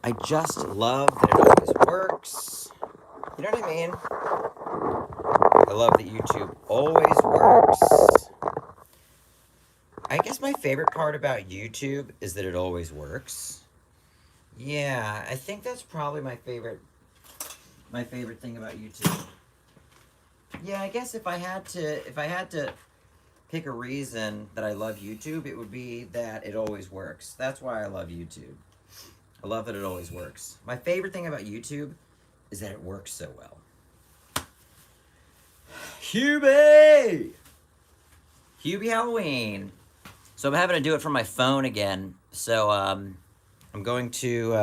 I just love that it always works. You know what I mean? I love that YouTube always works. I guess my favorite part about YouTube is that it always works. Yeah, I think that's probably my favorite thing about YouTube. Yeah, I guess if I had to pick a reason that I love YouTube, it would be that it always works. That's why I love YouTube. I love that it always works. My favorite thing about YouTube is that it works so well. Hubie! Hubie Halloween. So I'm having to do it from my phone again. So I'm going to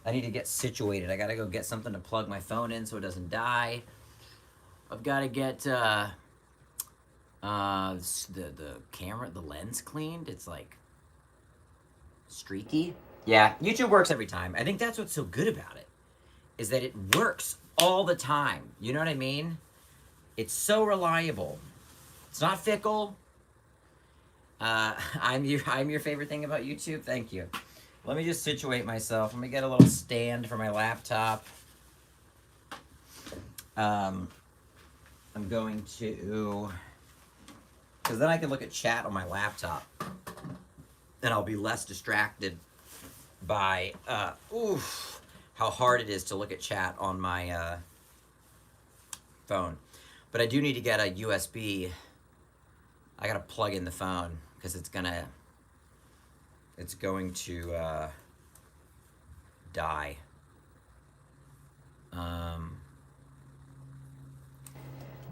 I need to get situated. I gotta go get something to plug my phone in so it doesn't die. I've got to get the camera, the lens cleaned. It's like streaky. Yeah, YouTube works every time. I think that's what's so good about it, is that it works all the time. You know what I mean? It's so reliable. It's not fickle. I'm your favorite thing about YouTube. Thank you. Let me just situate myself. Let me get a little stand for my laptop. I'm going to, because then I can look at chat on my laptop, and I'll be less distracted by how hard it is to look at chat on my phone. But I do need to get a USB. I gotta plug in the phone because it's going to die.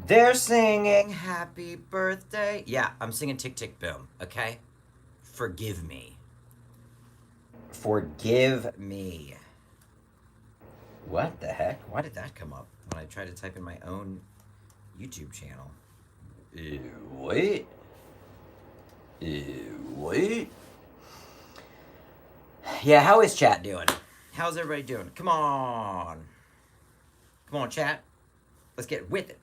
They're singing happy birthday. Yeah, I'm singing Tick Tick Boom, okay? Forgive me. Forgive me. What the heck? Why did that come up when I tried to type in my own YouTube channel? Wait. Wait. Yeah, how is chat doing? How's everybody doing? Come on. Come on, chat. Let's get with it.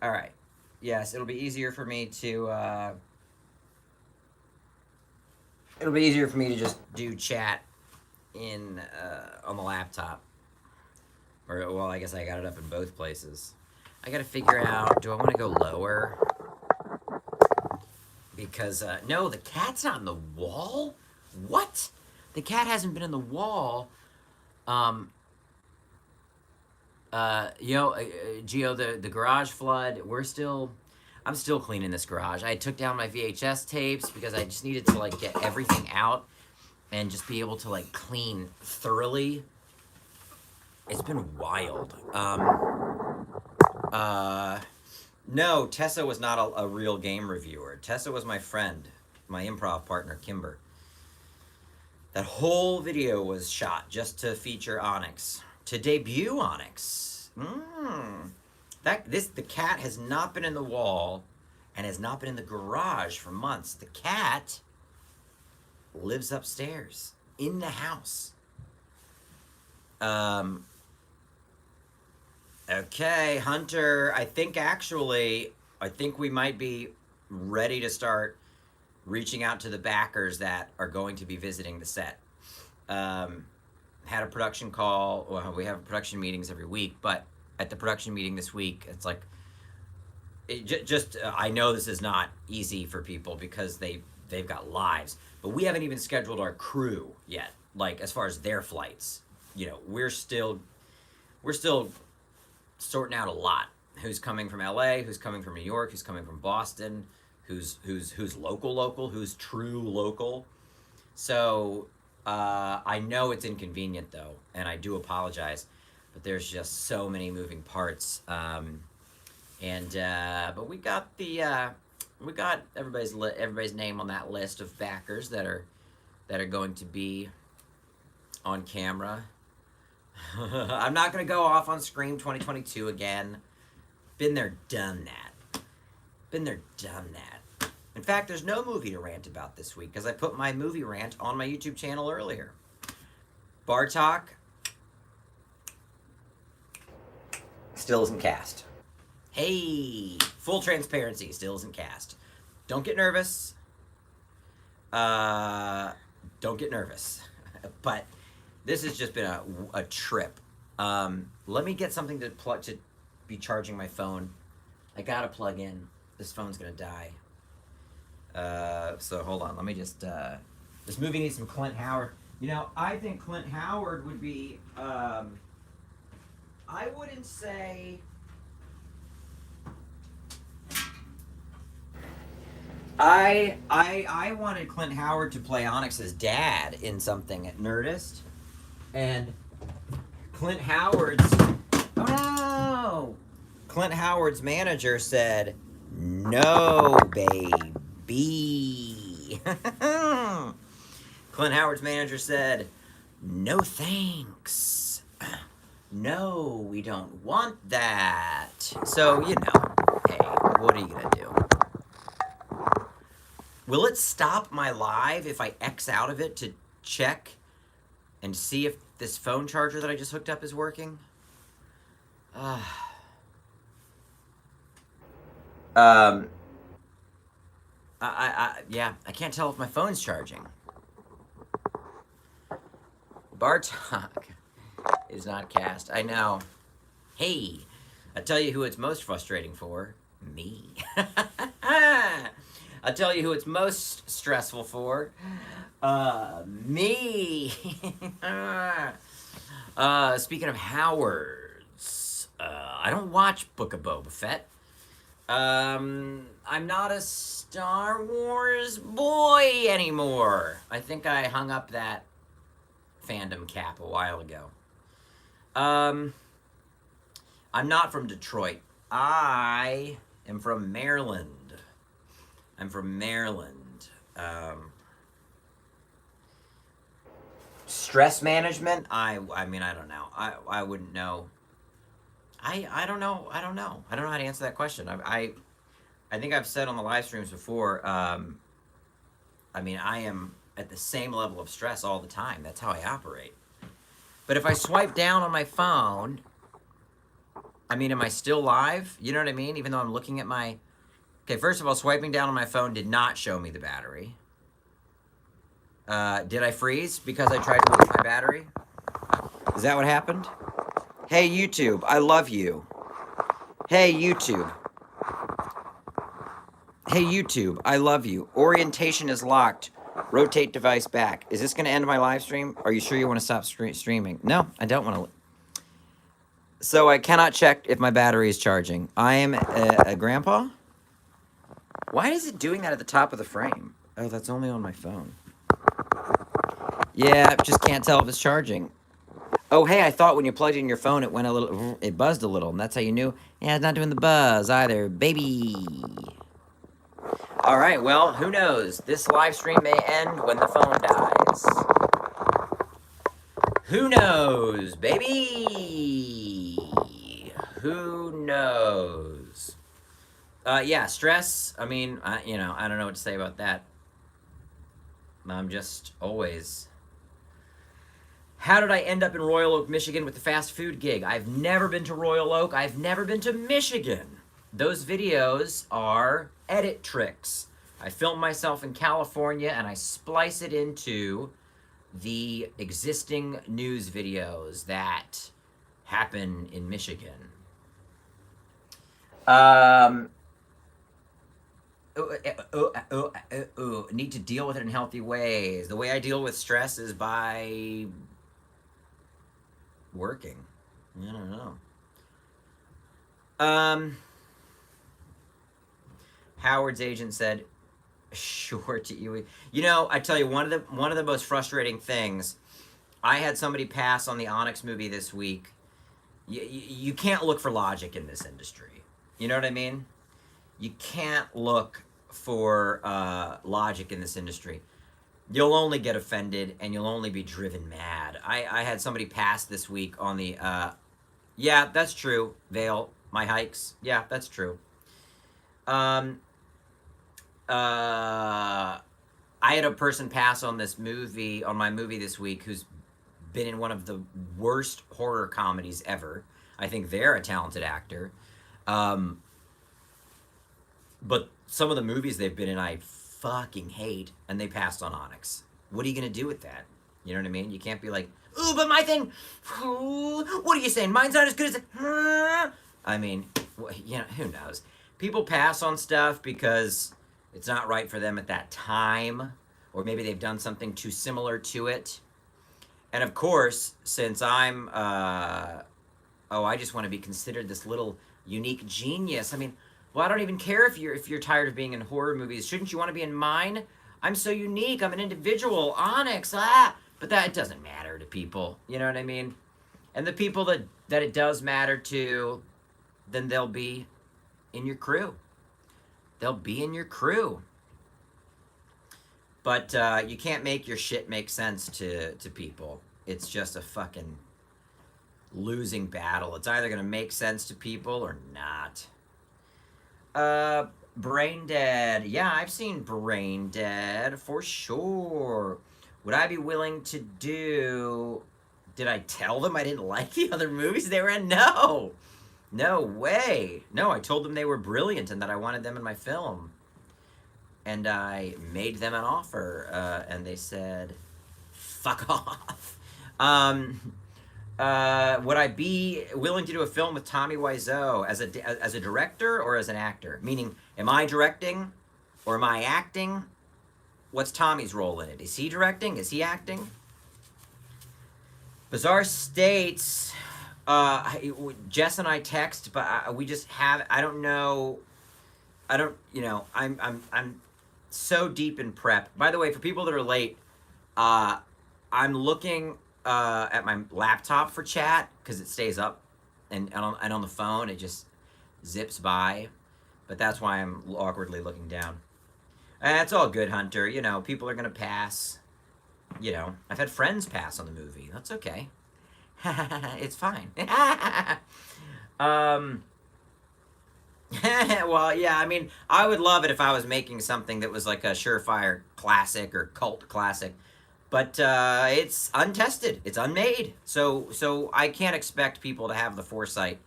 All right. Yes, it'll be easier for me to just do chat in on the laptop. Or, well, I guess I got it up in both places. I gotta figure out, do I want to go lower? Because, no, the cat's not in the wall? What? The cat hasn't been in the wall. Geo, the garage flood, I'm still cleaning this garage. I took down my VHS tapes because I just needed to, like, get everything out and just be able to, like, clean thoroughly. It's been wild. No, Tessa was not a real game reviewer. Tessa was my friend, my improv partner, Kimber. That whole video was shot just to feature Onyx, to debut Onyx. The cat has not been in the wall and has not been in the garage for months. The cat lives upstairs in the house. Okay, Hunter, I think we might be ready to start reaching out to the backers that are going to be visiting the set. Had a production call. Well, we have production meetings every week, but at the production meeting this week, it's like, I know this is not easy for people because they've got lives, but we haven't even scheduled our crew yet. Like, as far as their flights, we're still sorting out a lot. Who's coming from LA, who's coming from New York, who's coming from Boston, who's local, who's true local. So I know it's inconvenient though, and I do apologize, but there's just so many moving parts. But we got everybody's name on that list of backers that are going to be on camera. I'm not going to go off on Scream 2022 again. Been there, done that. In fact, there's no movie to rant about this week because I put my movie rant on my YouTube channel earlier. Bartok still isn't cast. Hey, full transparency, still isn't cast. Don't get nervous. Don't get nervous. But this has just been a trip. Let me get something to be charging my phone. I gotta plug in. This phone's gonna die. So hold on. Let me just. This movie needs some Clint Howard. You know, I think Clint Howard would be. I wouldn't say. I wanted Clint Howard to play Onyx's dad in something at Nerdist, and Clint Howard's Clint Howard's manager said, "No, baby." Clint Howard's manager said, "No thanks. No, we don't want that." So, you know, hey, what are you gonna do? Will it stop my live if I X out of it to check and see if this phone charger that I just hooked up is working? Yeah, I can't tell if my phone's charging. Bartok is not cast. I know. Hey, I tell you who it's most frustrating for. Me. I'll tell you who it's most stressful for. Me. Speaking of Howards, I don't watch Book of Boba Fett. I'm not a Star Wars boy anymore. I think I hung up that fandom cap a while ago. I'm not from Detroit. I am from Maryland. I'm from Maryland. Stress management? I mean, I don't know. I wouldn't know. I don't know. I don't know how to answer that question. I think I've said on the live streams before, I mean, I am at the same level of stress all the time. That's how I operate. But if I swipe down on my phone, I mean, am I still live? You know what I mean? Even though I'm looking at my... Okay, first of all, swiping down on my phone did not show me the battery. Did I freeze because I tried to look at my battery? Is that what happened? Hey, YouTube, I love you. Hey, YouTube. Hey, YouTube, I love you. Orientation is locked. Rotate device back. Is this going to end my live stream? Are you sure you want to stop streaming? No, I don't want to. So I cannot check if my battery is charging. I am a grandpa? Why is it doing that at the top of the frame? Oh, that's only on my phone. Yeah, just can't tell if it's charging. Oh, hey, I thought when you plugged in your phone, it went a little, it buzzed a little, and that's how you knew. Yeah, it's not doing the buzz either, baby. All right, well, who knows? This live stream may end when the phone dies. Who knows, baby? Who knows? Yeah, stress. I mean, you know, I don't know what to say about that. I'm just always... How did I end up in Royal Oak, Michigan with the fast food gig? I've never been to Royal Oak. I've never been to Michigan. Those videos are edit tricks. I film myself in California and I splice it into the existing news videos that happen in Michigan. Need to deal with it in healthy ways. The way I deal with stress is by working. I don't know. Howard's agent said, "Sure to you." You know, I tell you, one of the most frustrating things. I had somebody pass on the Onyx movie this week. You can't look for logic in this industry. You know what I mean? You can't look for logic in this industry. You'll only get offended and you'll only be driven mad. I had somebody pass this week on the, yeah, that's true, Vale, my hikes. Yeah, that's true. I had a person pass on this movie, on my movie this week, who's been in one of the worst horror comedies ever. I think they're a talented actor. But some of the movies they've been in, I fucking hate, and they passed on Onyx. What are you gonna do with that? You know what I mean? You can't be like, ooh, but my thing, ooh, what are you saying? Mine's not as good as it. I mean, you know, who knows? People pass on stuff because it's not right for them at that time, or maybe they've done something too similar to it. And of course, since I'm, I just want to be considered this little unique genius. I mean, well, I don't even care if you're tired of being in horror movies. Shouldn't you want to be in mine? I'm so unique. I'm an individual. Onyx. But that doesn't matter to people. You know what I mean? And the people that it does matter to, then they'll be in your crew. They'll be in your crew. But you can't make your shit make sense to people. It's just a fucking losing battle. It's either going to make sense to people or not. Brain Dead. Yeah, I've seen Brain Dead for sure. Would I be willing to do... Did I tell them I didn't like the other movies they were in? No! No way. No, I told them they were brilliant and that I wanted them in my film. And I made them an offer, and they said, fuck off. Would I be willing to do a film with Tommy Wiseau as a director or as an actor? Meaning, am I directing or am I acting? What's Tommy's role in it? Is he directing? Is he acting? Bizarre States. Jess and I text, but we just have. I don't know. I don't. You know. I'm so deep in prep. By the way, for people that are late, I'm looking at my laptop for chat because it stays up, and on the phone it just zips by. But that's why I'm awkwardly looking down. It's all good, Hunter. You know, people are gonna pass. You know, I've had friends pass on the movie. That's okay. It's fine. Well, yeah, I mean, I would love it if I was making something that was like a surefire classic or cult classic. But it's untested. It's unmade. So I can't expect people to have the foresight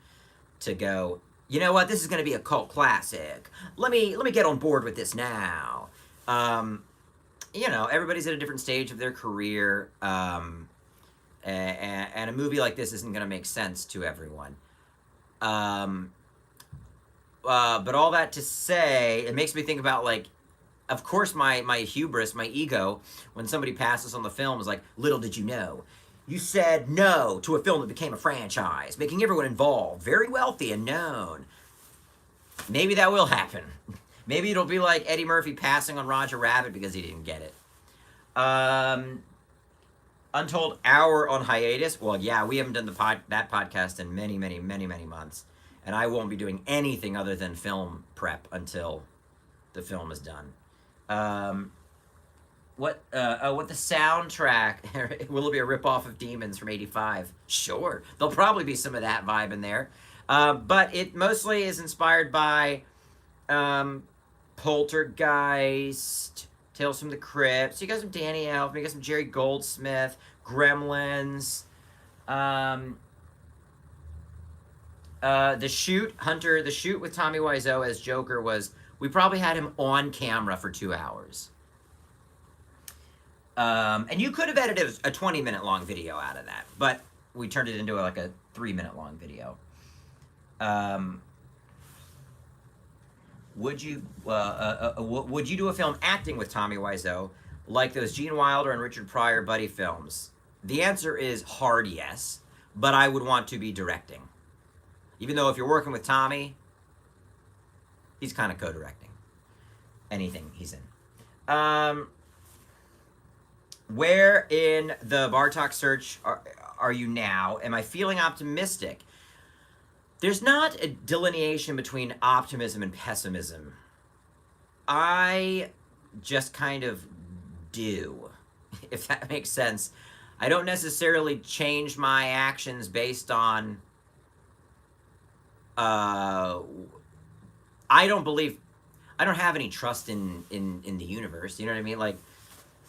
to go, you know what, this is going to be a cult classic. Let me get on board with this now. You know, everybody's at a different stage of their career. And a movie like this isn't going to make sense to everyone. But all that to say, it makes me think about, like, of course my hubris, my ego, when somebody passes on the film is like, little did you know. You said no to a film that became a franchise, making everyone involved very wealthy and known. Maybe that will happen. Maybe it'll be like Eddie Murphy passing on Roger Rabbit because he didn't get it. Untold Hour on hiatus. Well, yeah, we haven't done that podcast in many months. And I won't be doing anything other than film prep until the film is done. What the soundtrack? Will it be a ripoff of Demons from '85? Sure, there'll probably be some of that vibe in there. But it mostly is inspired by Poltergeist, Tales from the Crypt. So you got some Danny Elfman, you got some Jerry Goldsmith, Gremlins. The shoot with Tommy Wiseau as Joker was, we probably had him on camera for 2 hours. And you could have edited a 20-minute long video out of that, but we turned it into like a 3-minute long video. Would you do a film acting with Tommy Wiseau like those Gene Wilder and Richard Pryor buddy films? The answer is hard yes, but I would want to be directing. Even though if you're working with Tommy, he's kind of co-directing anything he's in. Where in the Bartok search are you now? Am I feeling optimistic? There's not a delineation between optimism and pessimism. I just kind of do, if that makes sense. I don't necessarily change my actions based on... I don't have any trust in the universe, you know what I mean? Like,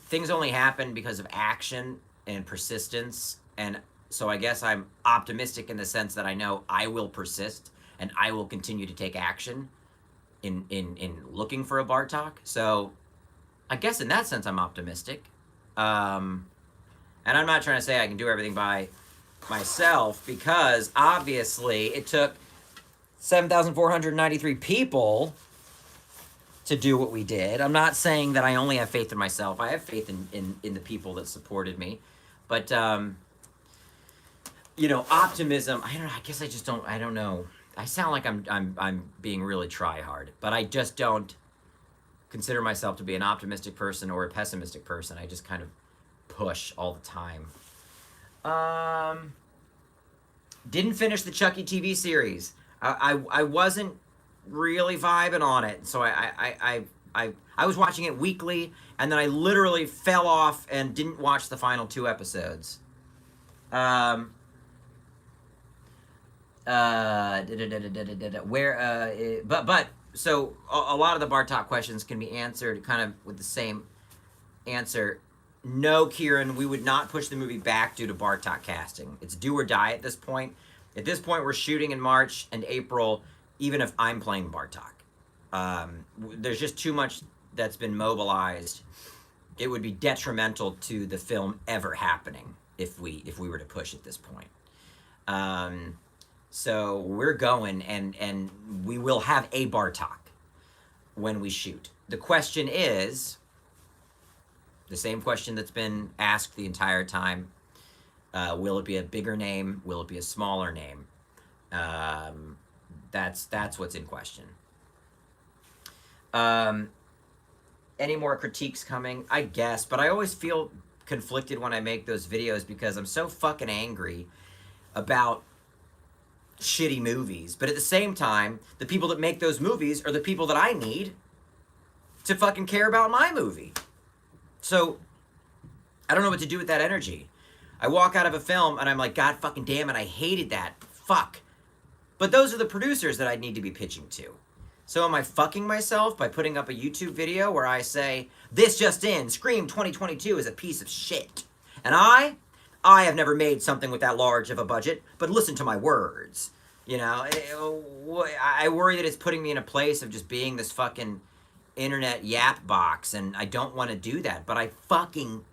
things only happen because of action and persistence, and so I guess I'm optimistic in the sense that I know I will persist and I will continue to take action in looking for a Bartok. So I guess in that sense I'm optimistic. And I'm not trying to say I can do everything by myself, because obviously it took 7,493 people to do what we did. I'm not saying that I only have faith in myself. I have faith in the people that supported me. But, you know, optimism, I don't know, I guess I just don't, I don't know. I sound like I'm being really try-hard, but I just don't consider myself to be an optimistic person or a pessimistic person. I just kind of push all the time. Didn't finish the Chucky TV series. I wasn't really vibing on it, so I was watching it weekly, and then I literally fell off and didn't watch the final 2 episodes. So a lot of the Bartok questions can be answered kind of with the same answer. No, Kieran, we would not push the movie back due to Bartok casting. It's do or die at this point. At this point, we're shooting in March and April, even if I'm playing Bartok. There's just too much that's been mobilized. It would be detrimental to the film ever happening if we were to push at this point. So we're going, and we will have a Bartok when we shoot. The question is the same question that's been asked the entire time. Will it be a bigger name? Will it be a smaller name? That's what's in question. Any more critiques coming? I guess, but I always feel conflicted when I make those videos because I'm so fucking angry about shitty movies. But at the same time, the people that make those movies are the people that I need to fucking care about my movie. So, I don't know what to do with that energy. I walk out of a film and I'm like, God fucking damn it, I hated that. Fuck. But those are the producers that I need to be pitching to. So am I fucking myself by putting up a YouTube video where I say, this just in, Scream 2022 is a piece of shit. And I have never made something with that large of a budget, but listen to my words. You know, I worry that it's putting me in a place of just being this fucking internet yap box, and I don't want to do that, but I fucking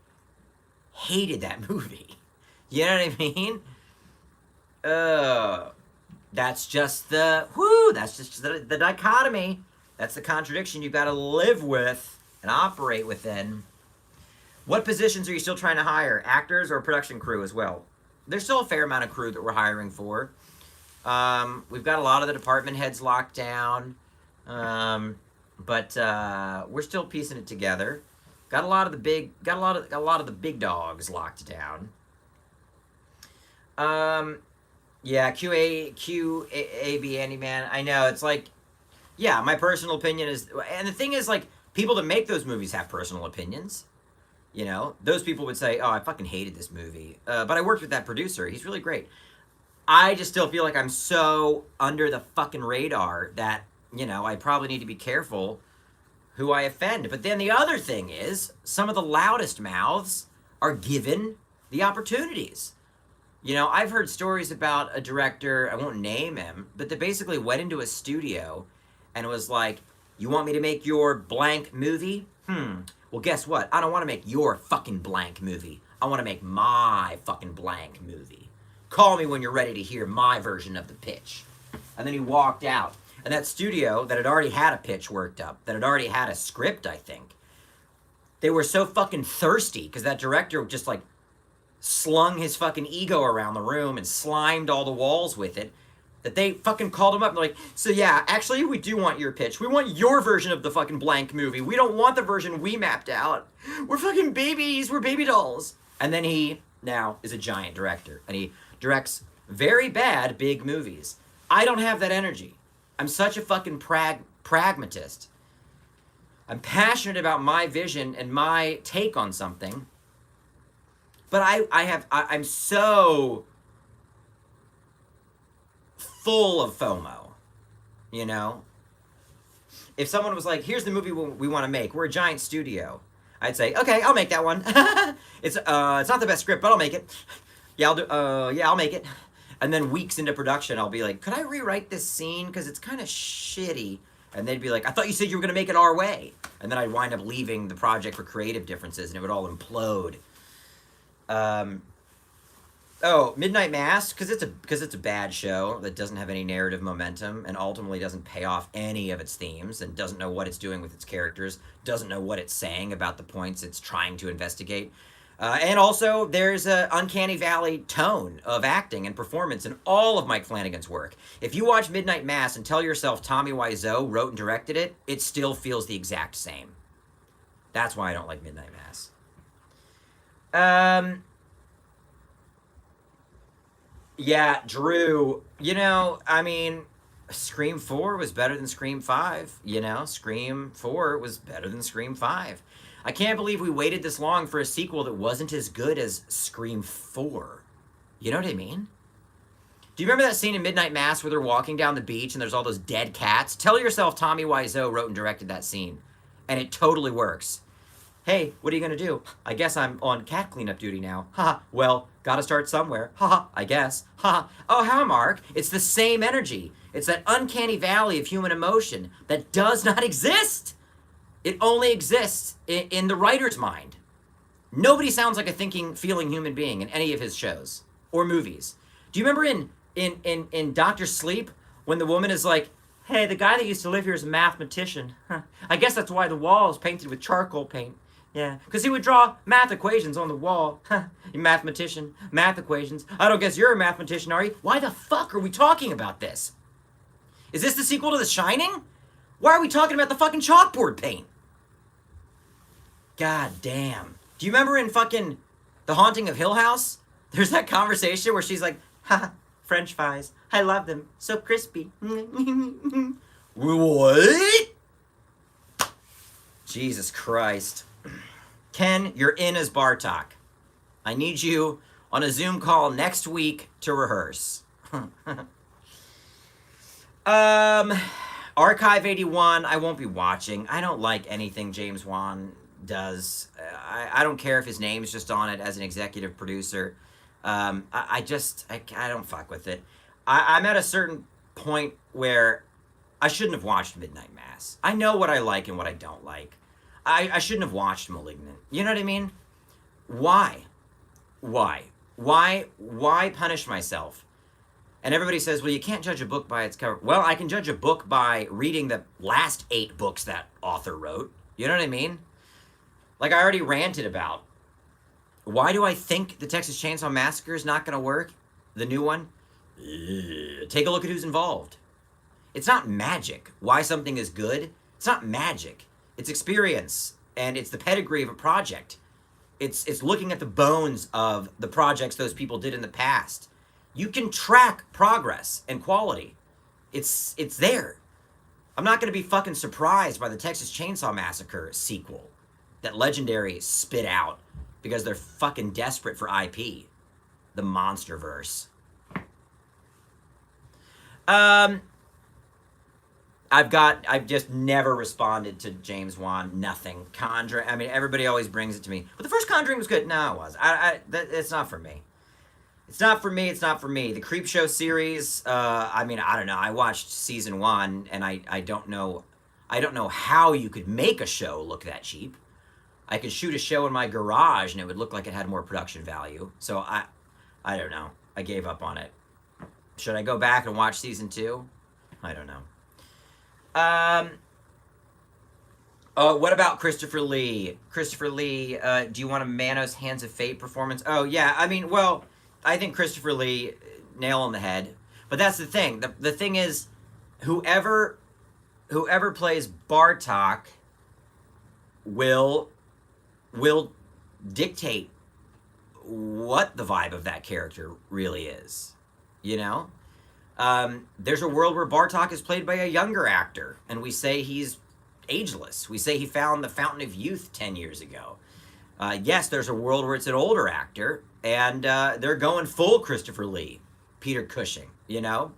hated that movie. You know what I mean? That's just that's just the dichotomy. That's the contradiction you've got to live with and operate within. What positions are you still trying to hire? Actors or production crew as well? There's still a fair amount of crew that we're hiring for. We've got a lot of the department heads locked down. But we're still piecing it together. Got a lot of the big dogs locked down. Yeah, QAB Andy, man. I know, it's like, yeah, my personal opinion is, and the thing is, like, people that make those movies have personal opinions. You know, those people would say, oh, I fucking hated this movie. But I worked with that producer. He's really great. I just still feel like I'm so under the fucking radar that, you know, I probably need to be careful who I offend. But then the other thing is, some of the loudest mouths are given the opportunities. You know, I've heard stories about a director, I won't name him, but that basically went into a studio and was like, you want me to make your blank movie? Well, guess what? I don't want to make your fucking blank movie. I want to make my fucking blank movie. Call me when you're ready to hear my version of the pitch. And then he walked out. And that studio that had already had a pitch worked up, that had already had a script, I think, they were so fucking thirsty because that director just, like, slung his fucking ego around the room and slimed all the walls with it, that they fucking called him up and like, so yeah, actually, we do want your pitch. We want your version of the fucking blank movie. We don't want the version we mapped out. We're fucking babies. We're baby dolls. And then he now is a giant director, and he directs very bad big movies. I don't have that energy. I'm such a fucking pragmatist. I'm passionate about my vision and my take on something. But I'm so full of FOMO, you know? If someone was like, here's the movie we want to make, we're a giant studio, I'd say, okay, I'll make that one. It's not the best script, but I'll make it. Yeah, I'll make it. And then weeks into production, I'll be like, could I rewrite this scene? Because it's kind of shitty. And they'd be like, I thought you said you were going to make it our way. And And then I'd wind up leaving the project for creative differences, and it would all implode. Oh, Midnight Mass, because it's a bad show that doesn't have any narrative momentum and ultimately doesn't pay off any of its themes and doesn't know what it's doing with its characters, doesn't know what it's saying about the points it's trying to investigate. And also, there's an uncanny valley tone of acting and performance in all of Mike Flanagan's work. If you watch Midnight Mass and tell yourself Tommy Wiseau wrote and directed it, it still feels the exact same. That's why I don't like Midnight Mass. Yeah, Drew, I mean, Scream 4 was better than Scream 5, Scream 4 was better than Scream 5. I can't believe we waited this long for a sequel that wasn't as good as Scream 4. You know what I mean? Do you remember that scene in Midnight Mass where they're walking down the beach and there's all those dead cats? Tell yourself Tommy Wiseau wrote and directed that scene, and it totally works. Hey, what are you going to do? I guess I'm on cat cleanup duty now. Haha, well, gotta start somewhere. Haha, I guess. Haha. Oh, hi, Mark. It's the same energy. It's that uncanny valley of human emotion that does not exist. It only exists in the writer's mind. Nobody sounds like a thinking, feeling human being in any of his shows or movies. Do you remember in Dr. Sleep when the woman is like, hey, the guy that used to live here is a mathematician. Huh. I guess that's why the wall is painted with charcoal paint. Yeah, because he would draw math equations on the wall. You mathematician, math equations. I don't guess you're a mathematician, are you? Why the fuck are we talking about this? Is this the sequel to The Shining? Why are we talking about the fucking chalkboard paint? God damn. Do you remember in fucking The Haunting of Hill House? There's that conversation where she's like, ha, French fries. I love them. So crispy. What? Jesus Christ. Ken, you're in as Bartok. I need you on a Zoom call next week to rehearse. Archive 81, I won't be watching. I don't like anything James Wan does. I don't care if his name's just on it as an executive producer. I don't fuck with it. I'm at a certain point where I shouldn't have watched Midnight Mass. I know what I like and what I don't like. I shouldn't have watched Malignant. You know what I mean? Why? Why punish myself? And everybody says, well, you can't judge a book by its cover. Well, I can judge a book by reading the last 8 books that author wrote. You know what I mean? Like I already ranted about. Why do I think the Texas Chainsaw Massacre is not going to work? The new one? Take a look at who's involved. It's not magic. Why something is good? It's not magic. It's experience, and it's the pedigree of a project. It's looking at the bones of the projects those people did in the past. You can track progress and quality. It's there. I'm not going to be fucking surprised by the Texas Chainsaw Massacre sequel that Legendary spit out because they're fucking desperate for IP. The Monsterverse. I've just never responded to James Wan. Nothing. Conjuring. I mean, everybody always brings it to me. But the first Conjuring was good. No, it was. It's not for me. It's not for me. It's not for me. The Creepshow series. I mean, I don't know. I watched season 1, and I don't know. I don't know how you could make a show look that cheap. I could shoot a show in my garage, and it would look like it had more production value. So I don't know. I gave up on it. Should I go back and watch season 2? I don't know. What about Christopher Lee? Christopher Lee, do you want a Manos Hands of Fate performance? Oh, yeah. I mean, well, I think Christopher Lee, nail on the head. But that's the thing. The thing is, whoever plays Bartok will dictate what the vibe of that character really is. You know? There's a world where Bartok is played by a younger actor, and we say he's ageless. We say he found the fountain of youth 10 years ago. Yes, there's a world where it's an older actor, and they're going full Christopher Lee, Peter Cushing, you know?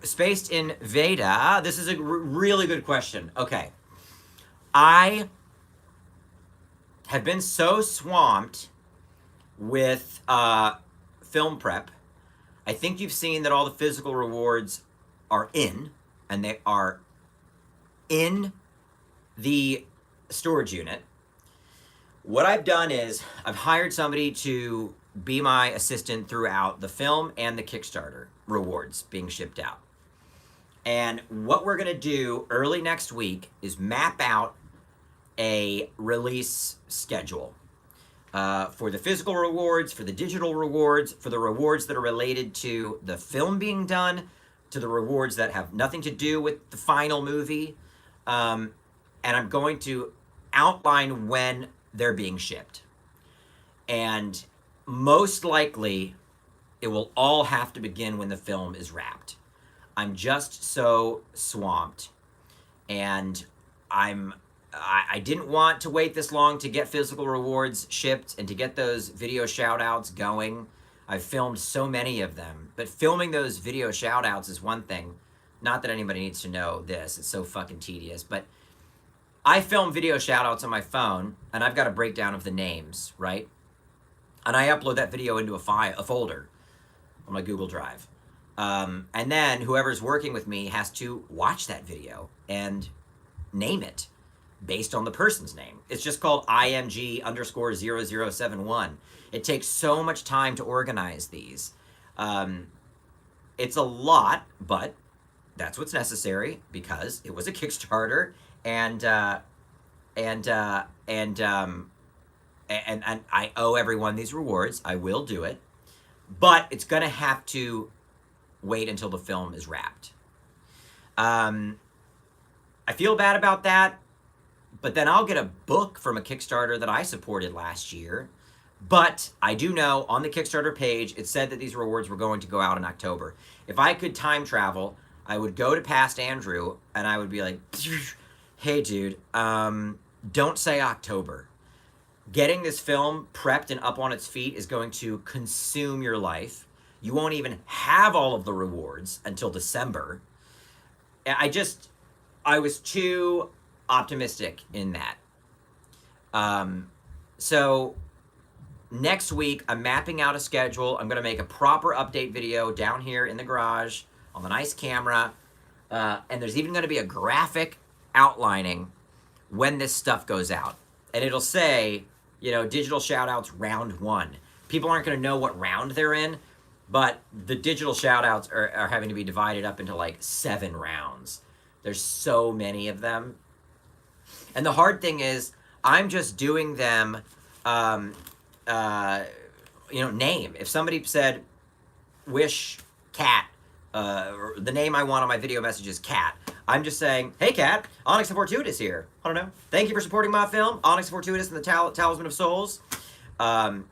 Spaced in Veda. This is a really good question. Okay. I have been so swamped with film prep. I think you've seen that all the physical rewards are in, and they are in the storage unit, what I've done is I've hired somebody to be my assistant throughout the film and the Kickstarter rewards being shipped out. And what we're going to do early next week is map out a release schedule for the physical rewards, for the digital rewards, for the rewards that are related to the film being done, to the rewards that have nothing to do with the final movie. And I'm going to outline when they're being shipped. And most likely, it will all have to begin when the film is wrapped. I'm just so swamped. And I didn't want to wait this long to get physical rewards shipped and to get those video shout-outs going. I've filmed so many of them. But filming those video shout-outs is one thing. Not that anybody needs to know this. It's so fucking tedious. But I film video shout-outs on my phone, and I've got a breakdown of the names, right? And I upload that video into a folder on my Google Drive. And then whoever's working with me has to watch that video and name it based on the person's name. It's just called IMG_0071. It takes so much time to organize these. It's a lot, but that's what's necessary because it was a Kickstarter, and I owe everyone these rewards. I will do it, but it's gonna have to wait until the film is wrapped. I feel bad about that, but then I'll get a book from a Kickstarter that I supported last year. But I do know on the Kickstarter page, it said that these rewards were going to go out in October. If I could time travel, I would go to past Andrew and I would be like, hey dude, don't say October. Getting this film prepped and up on its feet is going to consume your life. You won't even have all of the rewards until December. I was too optimistic in that. So next week, I'm mapping out a schedule. I'm going to make a proper update video down here in the garage on the nice camera. And there's even going to be a graphic outlining when this stuff goes out. And it'll say, digital shout-outs round 1. People aren't going to know what round they're in, but the digital shout-outs are having to be divided up into like 7 rounds. There's so many of them. And the hard thing is, I'm just doing them, name. If somebody said, wish Cat, the name I want on my video message is Cat, I'm just saying, hey Cat, Onyx and Fortuitous here. I don't know. Thank you for supporting my film, Onyx and Fortuitous and the Talisman of Souls. But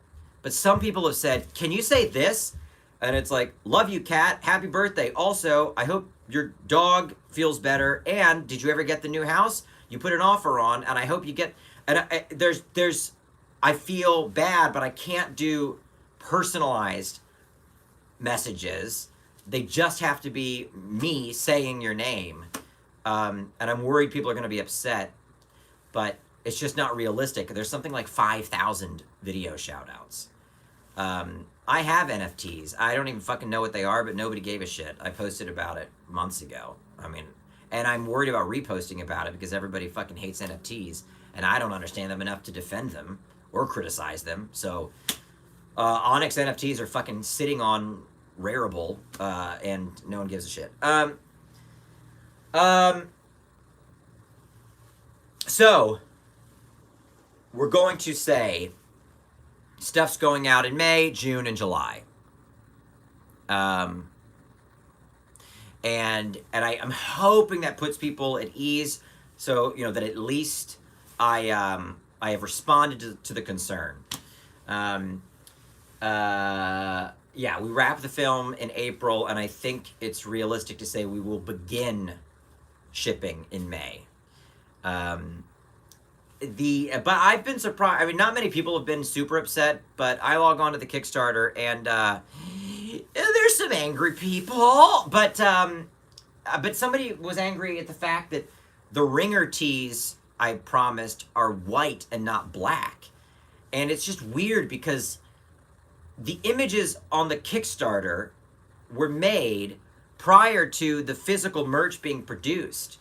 some people have said, can you say this? And it's like, love you, Cat. Happy birthday. Also, I hope your dog feels better. And did you ever get the new house you put an offer on? And I hope you get... And I feel bad, but I can't do personalized messages. They just have to be me saying your name. And I'm worried people are going to be upset. But it's just not realistic. There's something like 5,000 video shout-outs. I have NFTs. I don't even fucking know what they are, but nobody gave a shit. I posted about it months ago. And I'm worried about reposting about it because everybody fucking hates NFTs, and I don't understand them enough to defend them or criticize them. So, Onyx NFTs are fucking sitting on Rarible, and no one gives a shit. So, we're going to say stuff's going out in May, June, and July. And I'm hoping that puts people at ease, so that at least I have responded to the concern. Yeah, we wrap the film in April, and I think it's realistic to say we will begin shipping in May. But I've been surprised. not many people have been super upset, but I log on to the Kickstarter and there's some angry people. But somebody was angry at the fact that the ringer tees I promised are white and not black. And it's just weird because the images on the Kickstarter were made prior to the physical merch being produced.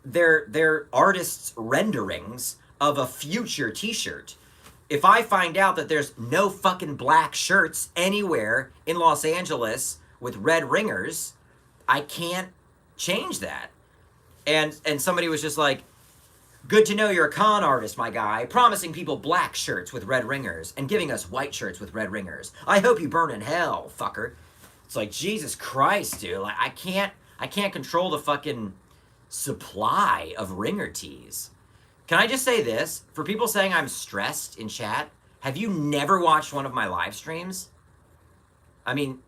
they're artists' renderings of a future t-shirt. If I find out that there's no fucking black shirts anywhere in Los Angeles with red ringers, I can't change that. And somebody was just like, good to know you're a con artist, my guy, promising people black shirts with red ringers and giving us white shirts with red ringers. I hope you burn in hell, fucker. It's like, Jesus Christ, dude. Like, I can't control the fucking supply of ringer tees. Can I just say this? For people saying I'm stressed in chat, have you never watched one of my live streams? I mean,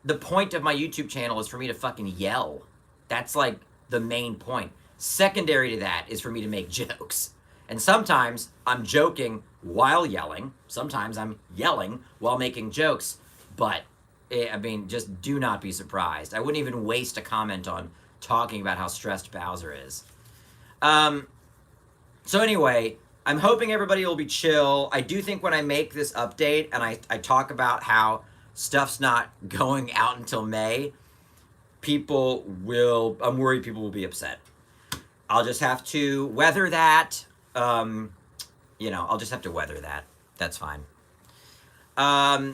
the point of my YouTube channel is for me to fucking yell. That's like the main point. Secondary to that is for me to make jokes. And sometimes I'm joking while yelling. Sometimes I'm yelling while making jokes. But, I mean, just do not be surprised. I wouldn't even waste a comment on talking about how stressed Bowser is. So anyway, I'm hoping everybody will be chill. I do think when I make this update and I talk about how stuff's not going out until May, I'm worried people will be upset. I'll just have to weather that. I'll just have to weather that. That's fine. Yeah,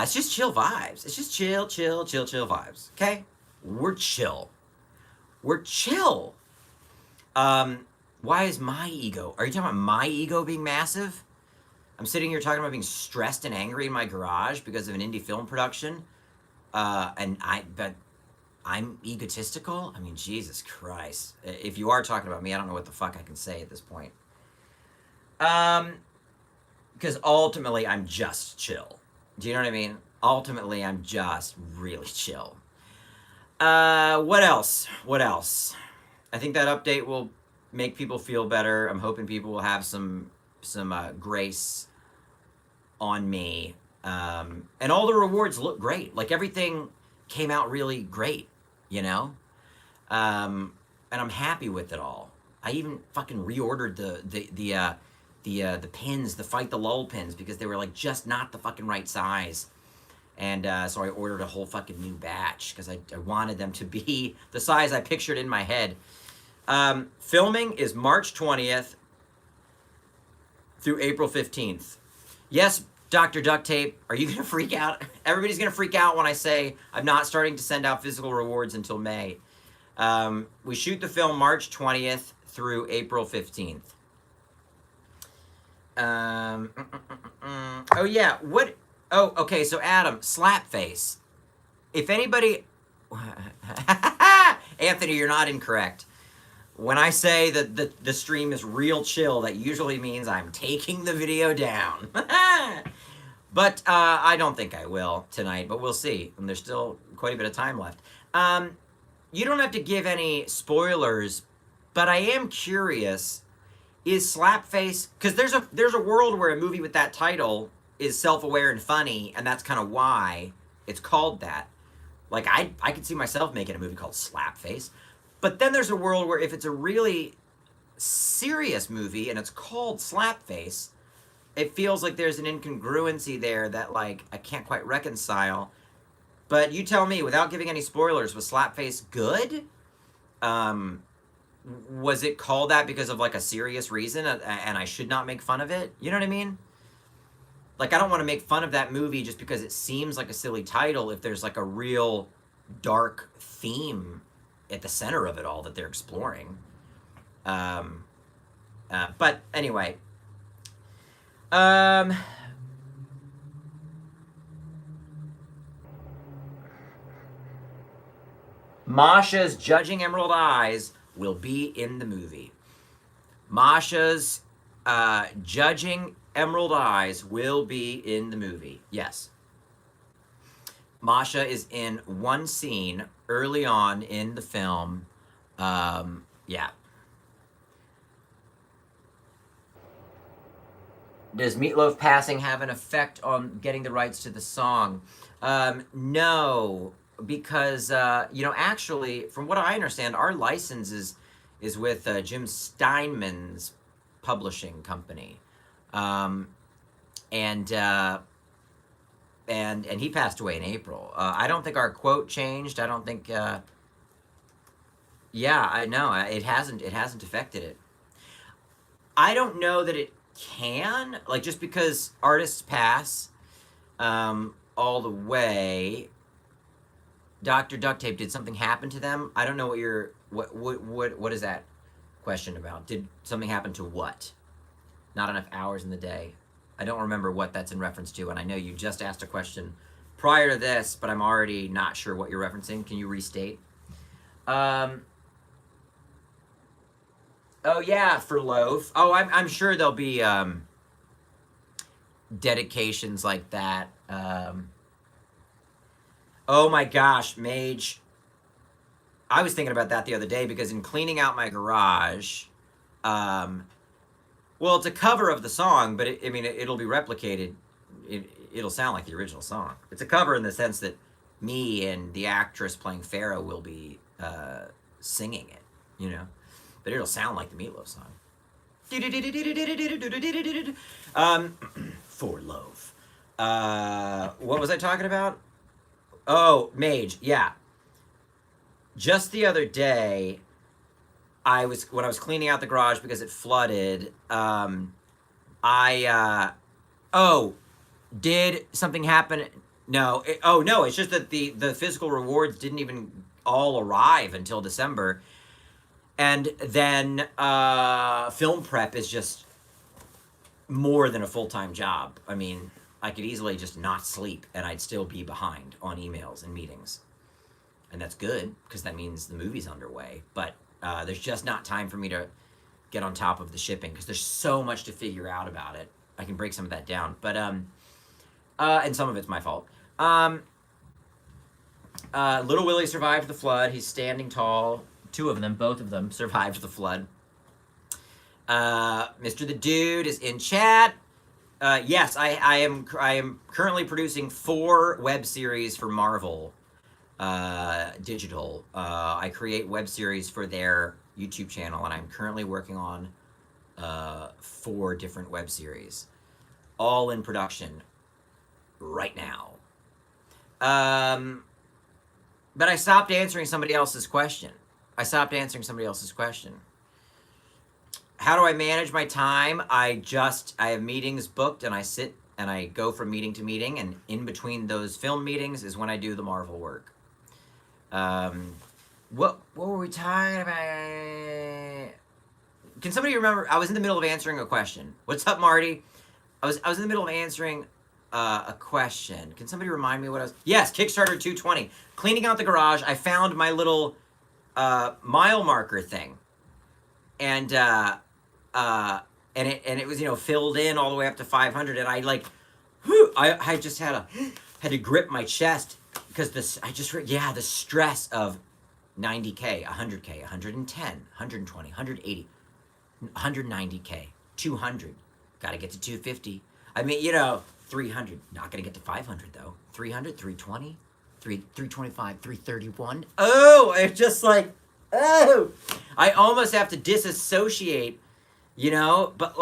it's just chill vibes. It's just chill vibes. Okay? We're chill. Why is my ego? Are you talking about my ego being massive? I'm sitting here talking about being stressed and angry in my garage because of an indie film production. But I'm egotistical? I mean, Jesus Christ. If you are talking about me, I don't know what the fuck I can say at this point. Because ultimately, I'm just chill. Do you know what I mean? Ultimately, I'm just really chill. What else? I think that update will make people feel better. I'm hoping people will have some grace on me. And all the rewards look great. Like, everything came out really great, you know? And I'm happy with it all. I even fucking reordered the pins, the Fight the Lull pins, because they were like just not the fucking right size. And so I ordered a whole fucking new batch because I wanted them to be the size I pictured in my head. Filming is March 20th through April 15th. Yes, Dr. Duct Tape, are you going to freak out? Everybody's going to freak out when I say I'm not starting to send out physical rewards until May. We shoot the film March 20th through April 15th. Oh, yeah. What? Oh, okay. So, Adam, Slapface. If anybody... Anthony, you're not incorrect. When I say that the stream is real chill, that usually means I'm taking the video down. But I don't think I will tonight, but we'll see. And there's still quite a bit of time left. You don't have to give any spoilers, but I am curious, is Slapface... Because there's a world where a movie with that title is self-aware and funny, and that's kind of why it's called that. Like, I could see myself making a movie called Slapface. But then there's a world where if it's a really serious movie and it's called Slapface, it feels like there's an incongruency there that, like, I can't quite reconcile. But you tell me, without giving any spoilers, was Slapface good? Was it called that because of, like, a serious reason and I should not make fun of it? You know what I mean? Like, I don't want to make fun of that movie just because it seems like a silly title if there's, like, a real dark theme at the center of it all that they're exploring. But anyway. Masha's Judging Emerald Eyes will be in the movie. Masha's Judging Emerald Eyes will be in the movie. Yes. Masha is in one scene early on in the film. Yeah. Does Meatloaf passing have an effect on getting the rights to the song? No, because, actually, from what I understand, our license is with Jim Steinman's publishing company. And he passed away in April. I don't think our quote changed. I don't think, Yeah, I know. It hasn't affected it. I don't know that it can, like, just because artists pass all the way. Dr. Duct Tape, did something happen to them? I don't know what is that question about? Did something happen to what? Not enough hours in the day. I don't remember what that's in reference to, and I know you just asked a question prior to this, but I'm already not sure what you're referencing. Can you restate? Oh yeah, for Loaf. Oh, I'm sure there'll be dedications like that. Oh my gosh, Mage. I was thinking about that the other day because in cleaning out my garage, well, it's a cover of the song, but it'll be replicated. It'll sound like the original song. It's a cover in the sense that me and the actress playing Pharaoh will be singing it, you know, but it'll sound like the Meatloaf song. For Loaf. What was I talking about? Oh, Mage. Yeah. Just the other day, when I was cleaning out the garage because it flooded. Did something happen? No. No. It's just that the physical rewards didn't even all arrive until December, and then film prep is just more than a full-time job. I mean, I could easily just not sleep and I'd still be behind on emails and meetings. And that's good because that means the movie's underway. But there's just not time for me to get on top of the shipping because there's so much to figure out about it. I can break some of that down. But, and some of it's my fault. Little Willie survived the flood. He's standing tall. Both of them survived the flood. Mr. the Dude is in chat. Yes, I am currently producing 4 web series for Marvel Digital. I create web series for their YouTube channel, and I'm currently working on 4 different web series, all in production right now. But I stopped answering somebody else's question. How do I manage my time? I have meetings booked, and I sit and I go from meeting to meeting, and in between those film meetings is when I do the Marvel work. What were we talking about? Can somebody remember? I was in the middle of answering a question. What's up, Marty? I was in the middle of answering a question. Can somebody remind me what I was? Yes, Kickstarter 220. Cleaning out the garage, I found my little mile marker thing, and it was, filled in all the way up to 500, and I I just had to grip my chest because the stress of 90K, 100K, 110, 120, 180, 190K, 200, got to get to 250. I mean, 300, not going to get to 500 though. 300, 320, 325, 331. Oh, it's just like, oh, I almost have to disassociate, but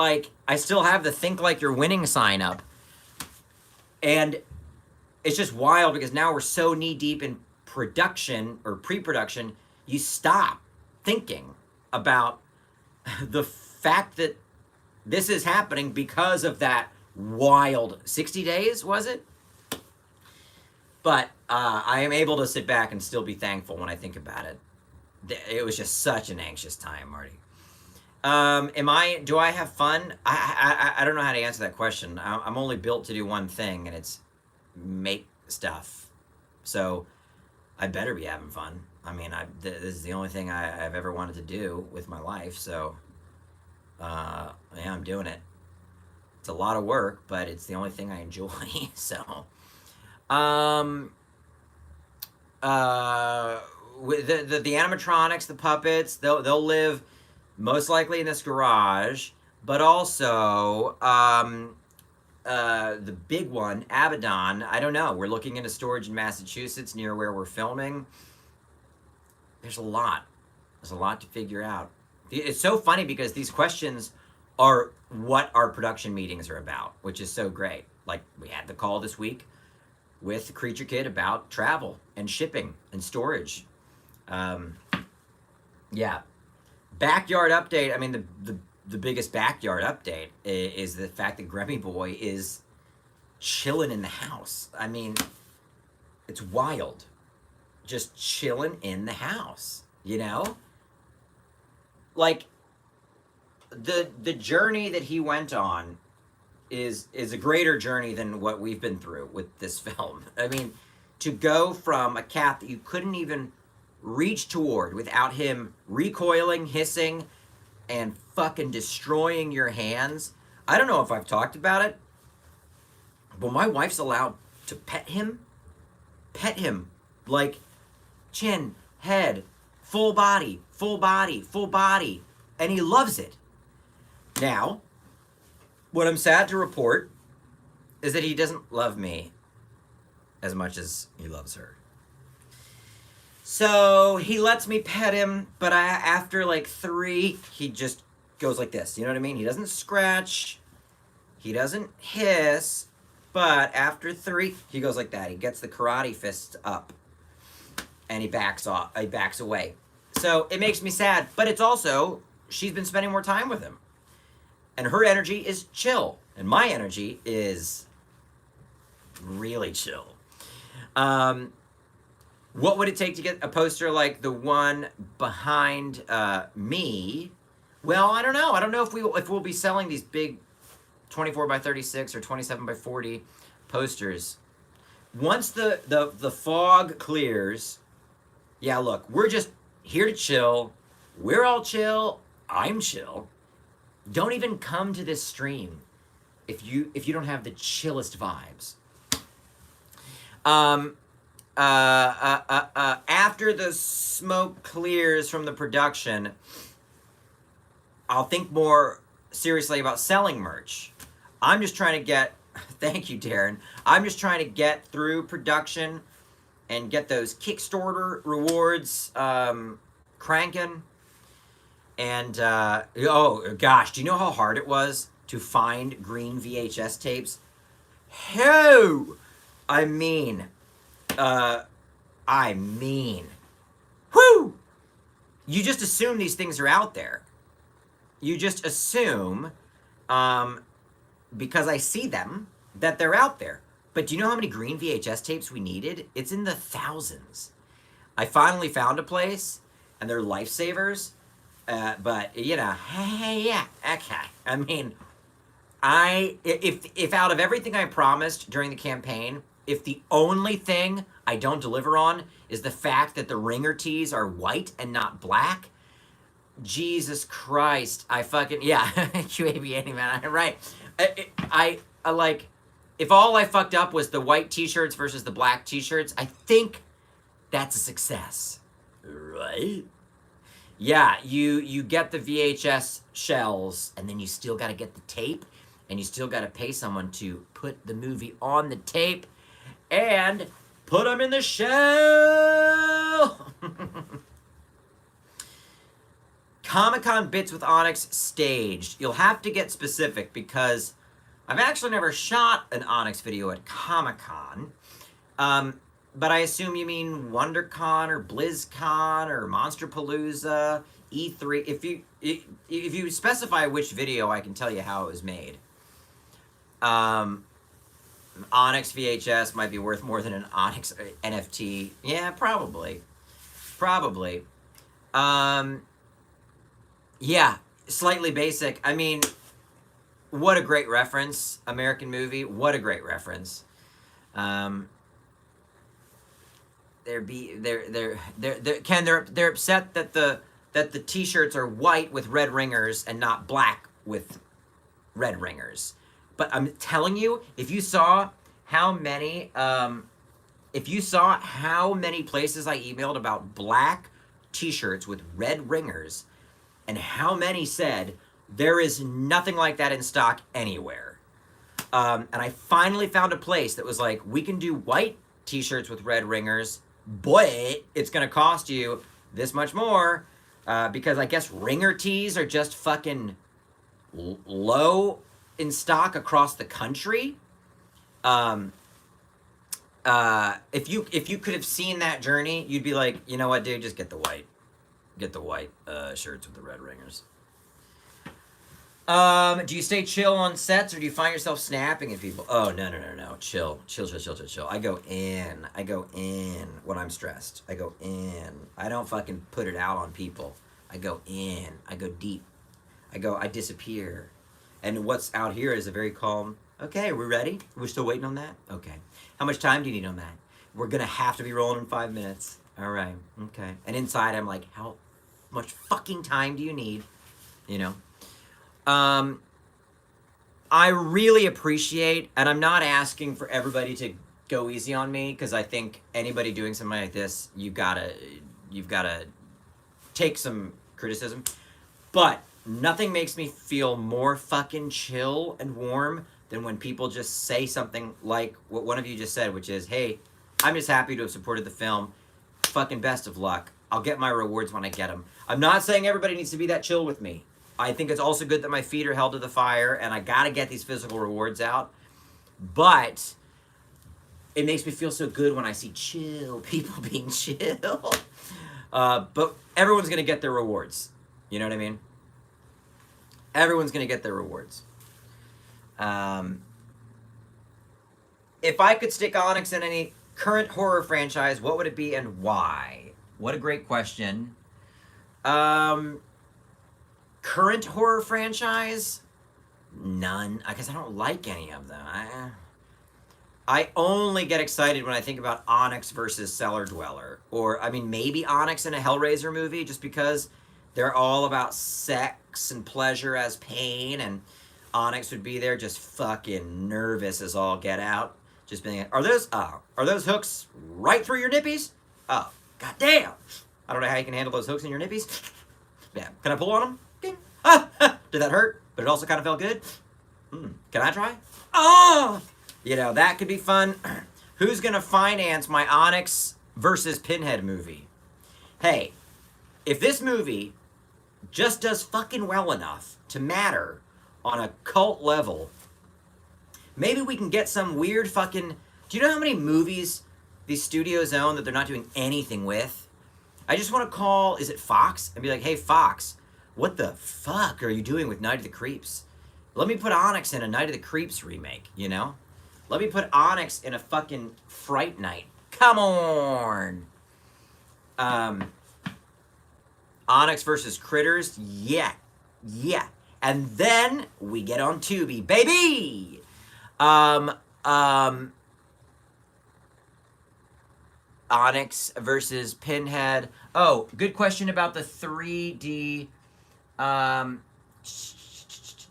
I still have the think like you're winning sign up. And it's just wild because now we're so knee deep in production or pre-production, you stop thinking about the fact that this is happening because of that wild 60 days, was it? But I am able to sit back and still be thankful when I think about it. It was just such an anxious time, Marty. Do I have fun? I don't know how to answer that question. I'm only built to do one thing, and it's make stuff. So I better be having fun. I mean, this is the only thing I've ever wanted to do with my life. So yeah, I'm doing it. It's a lot of work, but it's the only thing I enjoy. So with the animatronics, the puppets, they'll live most likely in this garage, but also the big one, Abaddon, I don't know. We're looking into storage in Massachusetts near where we're filming. There's a lot to figure out. It's so funny because these questions are what our production meetings are about, which is so great. Like, we had the call this week with Creature Kid about travel and shipping and storage. Yeah. Backyard update. I mean, the biggest backyard update is the fact that Gremmy Boy is chilling in the house. I mean, it's wild. Just chilling in the house, you know? Like, the journey that he went on is a greater journey than what we've been through with this film. I mean, to go from a cat that you couldn't even reach toward without him recoiling, hissing, and fucking destroying your hands. I don't know if I've talked about it, but my wife's allowed to pet him. Pet him. Like, chin, head, full body, full body, full body. And he loves it. Now, what I'm sad to report is that he doesn't love me as much as he loves her. So he lets me pet him, but after like 3, he just goes like this. You know what I mean? He doesn't scratch. He doesn't hiss. But after 3, he goes like that. He gets the karate fists up. And he backs off. He backs away. So it makes me sad. But it's also, she's been spending more time with him. And her energy is chill. And my energy is really chill. What would it take to get a poster like the one behind me? Well, I don't know. I don't know if we'll be selling these big 24 by 36 or 27 by 40 posters. Once the fog clears, yeah, look, we're just here to chill. We're all chill. I'm chill. Don't even come to this stream if you don't have the chillest vibes. After the smoke clears from the production, I'll think more seriously about selling merch. I'm just trying to get, thank you, Darren. I'm just trying to get through production and get those Kickstarter rewards cranking. And, oh gosh, do you know how hard it was to find green VHS tapes? Whew! I mean, whoo! You just assume these things are out there. You just assume, because I see them, that they're out there. But do you know how many green VHS tapes we needed? It's in the thousands. I finally found a place, and they're lifesavers. But, you know, hey, yeah, okay. I mean, if out of everything I promised during the campaign, if the only thing I don't deliver on is the fact that the ringer tees are white and not black, Jesus Christ, I fucking, yeah, QAB man, right. I like, if all I fucked up was the white t-shirts versus the black t-shirts, I think that's a success, right? Yeah, you get the VHS shells, and then you still got to get the tape, and you still got to pay someone to put the movie on the tape and put them in the shell. Comic-Con Bits with Onyx staged. You'll have to get specific because I've actually never shot an Onyx video at Comic-Con. But I assume you mean WonderCon or BlizzCon or Monsterpalooza, E3. If you specify which video, I can tell you how it was made. Onyx VHS might be worth more than an Onyx NFT. Yeah, probably. Yeah, slightly basic. I mean, what a great reference. American movie. What a great reference. They're upset that the t-shirts are white with red ringers and not black with red ringers. But I'm telling you, if you saw how many places I emailed about black t-shirts with red ringers, and how many said there is nothing like that in stock anywhere. And I finally found a place that was like, we can do white t-shirts with red ringers, but it's gonna cost you this much more, because I guess ringer tees are just fucking low in stock across the country. If you could have seen that journey, you'd be like, you know what, dude, just get the white. get the white shirts with the red ringers. Do you stay chill on sets, or do you find yourself snapping at people? Oh, no. Chill. I go in when I'm stressed. I go in. I don't fucking put it out on people. I go in. I go deep. I disappear. And what's out here is a very calm, okay, we're ready? We're still waiting on that? Okay. How much time do you need on that? We're gonna have to be rolling in 5 minutes. All right, okay. And inside I'm like, how much fucking time do you need? You know? I really appreciate, and I'm not asking for everybody to go easy on me, because I think anybody doing something like this, you've gotta take some criticism. But nothing makes me feel more fucking chill and warm than when people just say something like what one of you just said, which is, hey, I'm just happy to have supported the film. Fucking best of luck. I'll get my rewards when I get them. I'm not saying everybody needs to be that chill with me. I think it's also good that my feet are held to the fire and I gotta get these physical rewards out. But it makes me feel so good when I see chill people being chill. But everyone's gonna get their rewards. You know what I mean? Everyone's gonna get their rewards. If I could stick Onyx in any current horror franchise, what would it be and why? What a great question. Current horror franchise? None. I guess I don't like any of them. I only get excited when I think about Onyx versus Cellar Dweller. Or, I mean, maybe Onyx in a Hellraiser movie, just because they're all about sex and pleasure as pain, and Onyx would be there just fucking nervous as all get out. Just being, are those hooks right through your nippies? Oh, goddamn. I don't know how you can handle those hooks in your nippies. Yeah, can I pull on them? Ding. Ah, did that hurt? But it also kind of felt good. Can I try? Oh, you know, that could be fun. Who's gonna finance my Onyx versus Pinhead movie? Hey, if this movie just does fucking well enough to matter on a cult level, maybe we can get some weird fucking... Do you know how many movies these studios own that they're not doing anything with? I just want to call, is it Fox? And be like, hey, Fox, what the fuck are you doing with Night of the Creeps? Let me put Onyx in a Night of the Creeps remake, you know? Let me put Onyx in a fucking Fright Night. Come on! Onyx versus Critters? Yeah. And then we get on Tubi, baby! Onyx versus Pinhead. Oh, good question about the 3D.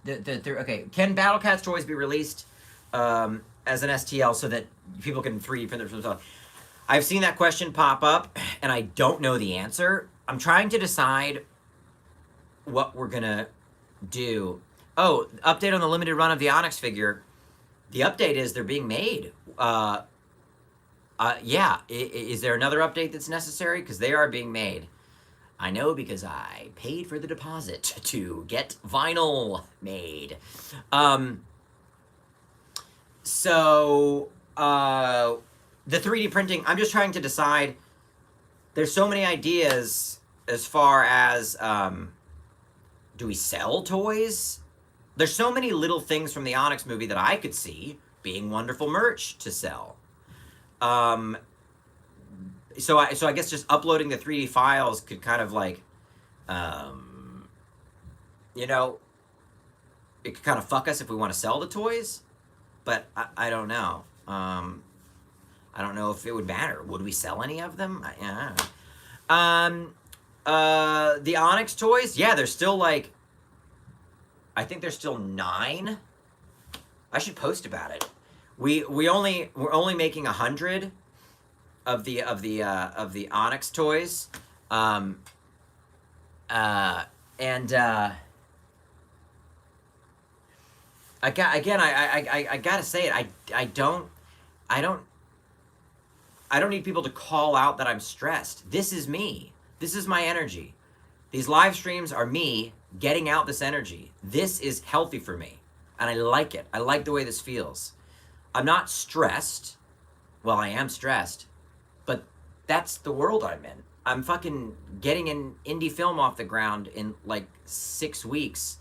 Okay, can Battle Cats toys be released as an STL so that people can 3D print themselves? I've seen that question pop up, and I don't know the answer. I'm trying to decide what we're gonna do. Oh, update on the limited run of the Onyx figure. The update is they're being made. Yeah. Is there another update that's necessary? Because they are being made. I know because I paid for the deposit to get vinyl made. So, the 3D printing, I'm just trying to decide. There's so many ideas as far as, do we sell toys? There's so many little things from the Onyx movie that I could see being wonderful merch to sell. So I guess just uploading the 3D files could kind of like, you know, it could kind of fuck us if we want to sell the toys, but I don't know. I don't know if it would matter. Would we sell any of them? The Onyx toys, yeah, they're still like, I think there's still 9. I should post about it. We're only making 100 of the Onyx toys, and I gotta say it. I don't need people to call out that I'm stressed. This is me. This is my energy. These live streams are me getting out this energy. This is healthy for me, and I like it. I like the way this feels. I'm not stressed. Well, I am stressed, but that's the world I'm in. I'm fucking getting an indie film off the ground in like 6 weeks.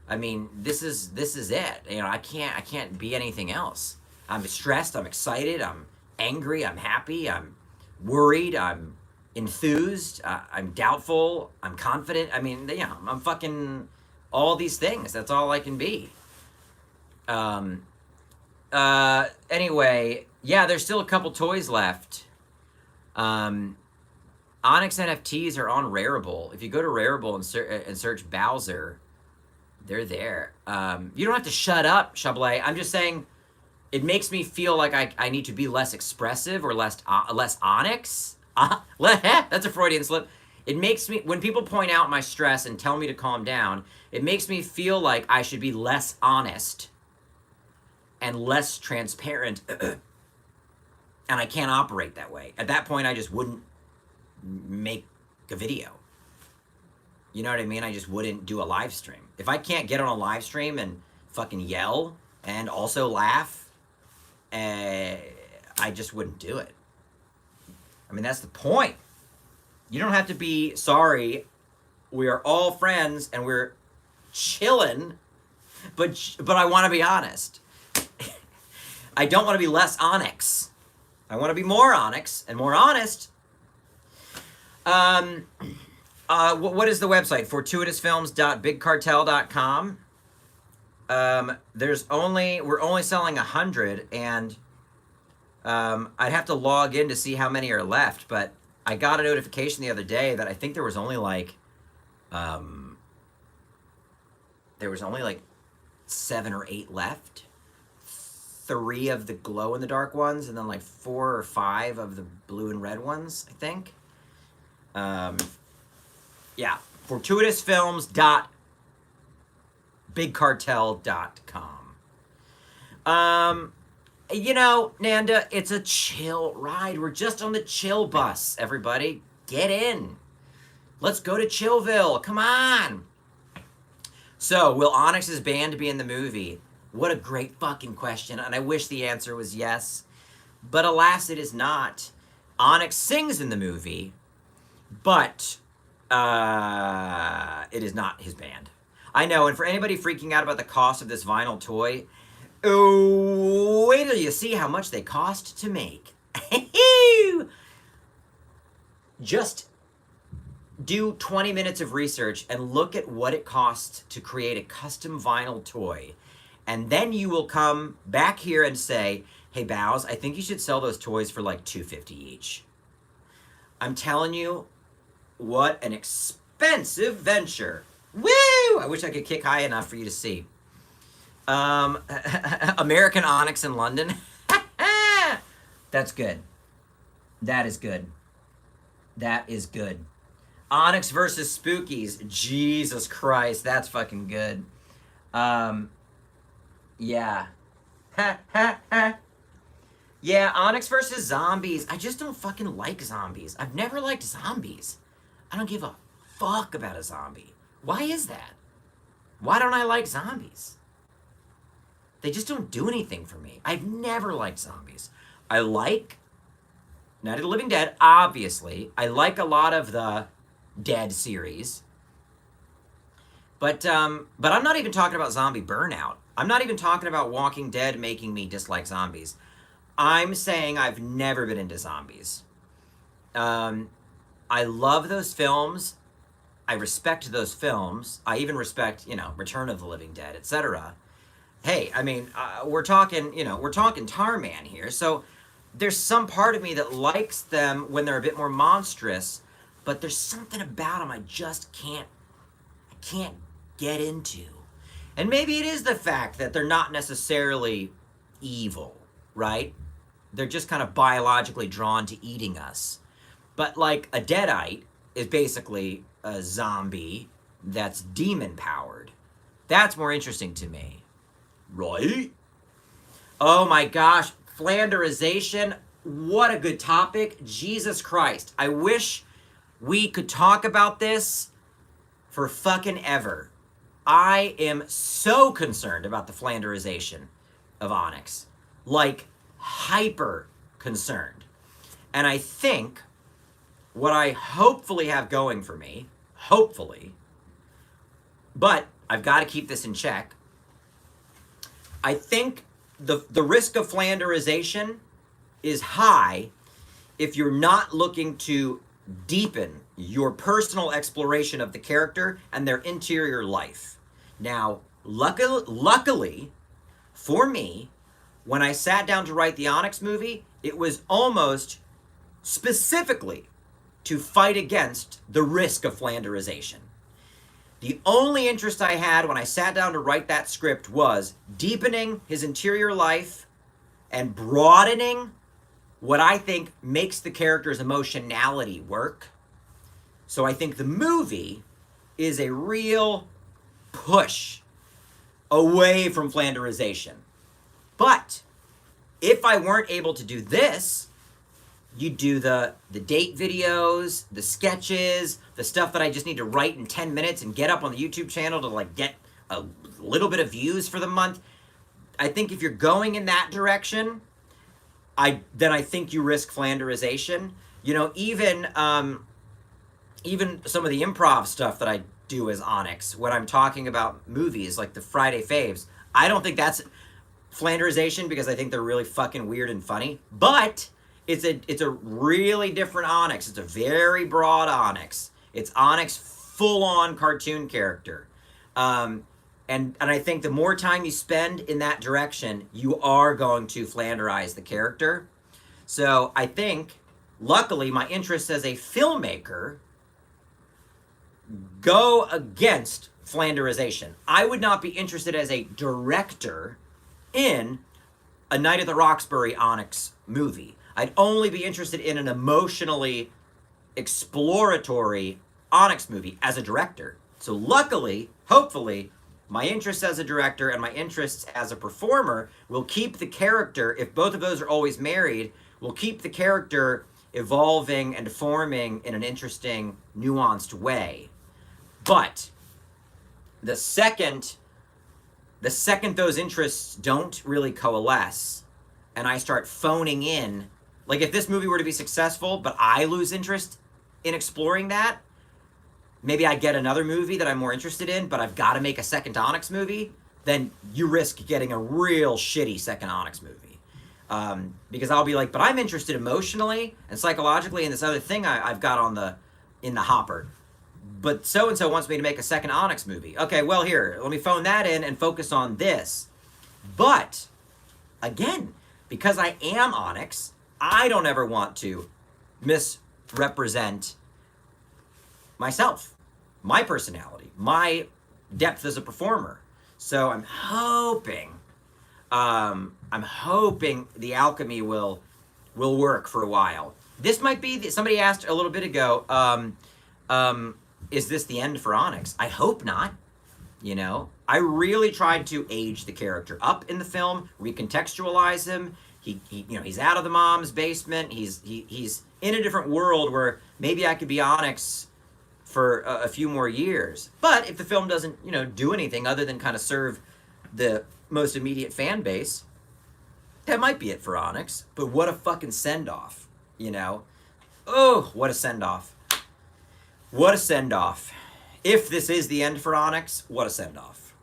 I mean, this is it. You know, I can't be anything else. I'm stressed, I'm excited, I'm angry, I'm happy, I'm worried, I'm enthused, I'm doubtful, I'm confident. I mean, you know, I'm fucking all these things. That's all I can be. Anyway, yeah, there's still a couple toys left. Onyx NFTs are on Rarible. If you go to Rarible and search Bowser, they're there. You don't have to shut up, Chablet. I'm just saying, it makes me feel like I need to be less expressive or less Onyx. That's a Freudian slip. It makes me, when people point out my stress and tell me to calm down, it makes me feel like I should be less honest and less transparent. And I can't operate that way. At that point, I just wouldn't make a video. You know what I mean? I just wouldn't do a live stream. If I can't get on a live stream and fucking yell and also laugh, I just wouldn't do it. I mean, that's the point. You don't have to be sorry. We are all friends and we're chilling, but I want to be honest. I don't want to be less Onyx. I want to be more Onyx and more honest. What is the website? fortuitousfilms.bigcartel.com. We're only selling 100, and I'd have to log in to see how many are left, but I got a notification the other day that I think there was only like 7 or 8 left. 3 of the glow in the dark ones, and then like 4 or 5 of the blue and red ones, I think. Yeah, fortuitousfilms.bigcartel.com. You know, Nanda, it's a chill ride. We're just on the chill bus, everybody. Get in. Let's go to Chillville. Come on. So, will Onyx's band be in the movie? What a great fucking question, and I wish the answer was yes. But alas, it is not. Onyx sings in the movie, but it is not his band. I know, and for anybody freaking out about the cost of this vinyl toy, oh, wait till you see how much they cost to make. Just do 20 minutes of research and look at what it costs to create a custom vinyl toy. And then you will come back here and say, hey, Bows, I think you should sell those toys for like $250 each. I'm telling you, what an expensive venture. Woo! I wish I could kick high enough for you to see. American Onyx in London. That's good. That is good. That is good. Onyx versus Spookies. Jesus Christ, that's fucking good. Yeah. Yeah, Onyx versus zombies. I just don't fucking like zombies. I've never liked zombies. I don't give a fuck about a zombie. Why is that? Why don't I like zombies? They just don't do anything for me. I've never liked zombies. I like Night of the Living Dead, obviously. I like a lot of the Dead series. But I'm not even talking about zombie burnout. I'm not even talking about Walking Dead making me dislike zombies. I'm saying I've never been into zombies. I love those films. I respect those films. I even respect, Return of the Living Dead, etc. Hey, I mean, we're talking Tarman here. So there's some part of me that likes them when they're a bit more monstrous, but there's something about them I can't get into. And maybe it is the fact that they're not necessarily evil, right? They're just kind of biologically drawn to eating us. But like a deadite is basically a zombie that's demon powered. That's more interesting to me. Right? Oh my gosh, Flanderization. What a good topic. Jesus Christ. I wish we could talk about this for fucking ever. I am so concerned about the Flanderization of Onyx. Like, hyper concerned. And I think what I hopefully have going for me, hopefully, but I've got to keep this in check. I think the risk of Flanderization is high if you're not looking to deepen your personal exploration of the character and their interior life. Now, luckily for me, when I sat down to write the Onyx movie, it was almost specifically to fight against the risk of Flanderization. The only interest I had when I sat down to write that script was deepening his interior life and broadening what I think makes the character's emotionality work. So I think the movie is a real push away from Flanderization. But if I weren't able to do this, you do the date videos, the sketches, the stuff that I just need to write in 10 minutes and get up on the YouTube channel to like get a little bit of views for the month. I think if you're going in that direction, then I think you risk Flanderization. You know, even some of the improv stuff that I do as Onyx, when I'm talking about movies like the Friday Faves, I don't think that's Flanderization because I think they're really fucking weird and funny. But it's a really different Onyx. It's a very broad Onyx. It's Onyx full-on cartoon character. And I think the more time you spend in that direction, you are going to Flanderize the character. So I think, luckily, my interests as a filmmaker go against Flanderization. I would not be interested as a director in a Night at the Roxbury Onyx movie. I'd only be interested in an emotionally exploratory Onyx movie as a director. So luckily, hopefully, my interests as a director and my interests as a performer will keep the character, if both of those are always married, will keep the character evolving and forming in an interesting, nuanced way. But the second those interests don't really coalesce and I start phoning in, like if this movie were to be successful, but I lose interest in exploring that, maybe I get another movie that I'm more interested in, but I've got to make a second Onyx movie, then you risk getting a real shitty second Onyx movie. Because I'll be like, but I'm interested emotionally and psychologically in this other thing I've got in the hopper. But so-and-so wants me to make a second Onyx movie. Okay, well here, let me phone that in and focus on this. But, again, because I am Onyx, I don't ever want to misrepresent myself, my personality, my depth as a performer. So I'm hoping the alchemy will work for a while. This might be, somebody asked a little bit ago, is this the end for Onyx? I hope not. You know, I really tried to age the character up in the film, recontextualize him. He's out of the mom's basement. He's in a different world where maybe I could be Onyx for a few more years. But if the film doesn't, do anything other than kind of serve the most immediate fan base, that might be it for Onyx. But what a fucking send-off, Oh, what a send-off. What a send-off. If this is the end for Onyx, what a send-off.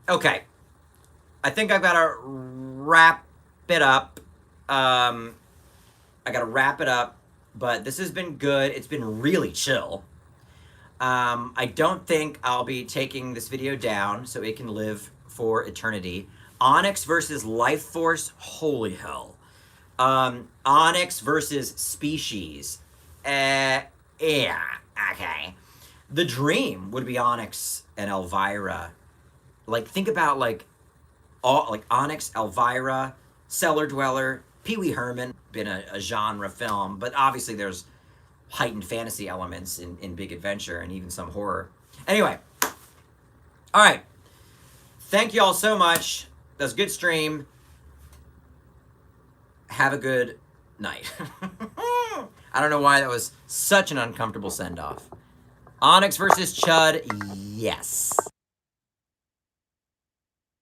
Okay. I think I've got to wrap it up. I got to wrap it up, but this has been good. It's been really chill. I don't think I'll be taking this video down so it can live for eternity. Onyx versus Life Force, holy hell. Onyx versus Species. Yeah, okay. The dream would be Onyx and Elvira. Like, think about, Onyx, Elvira, Cellar Dweller, Pee Wee Herman. Been a genre film, but obviously there's heightened fantasy elements in Big Adventure and even some horror. Anyway. Alright. Thank you all so much. That was a good stream. Have a good night. I don't know why that was such an uncomfortable send-off. Onyx versus Chud, yes.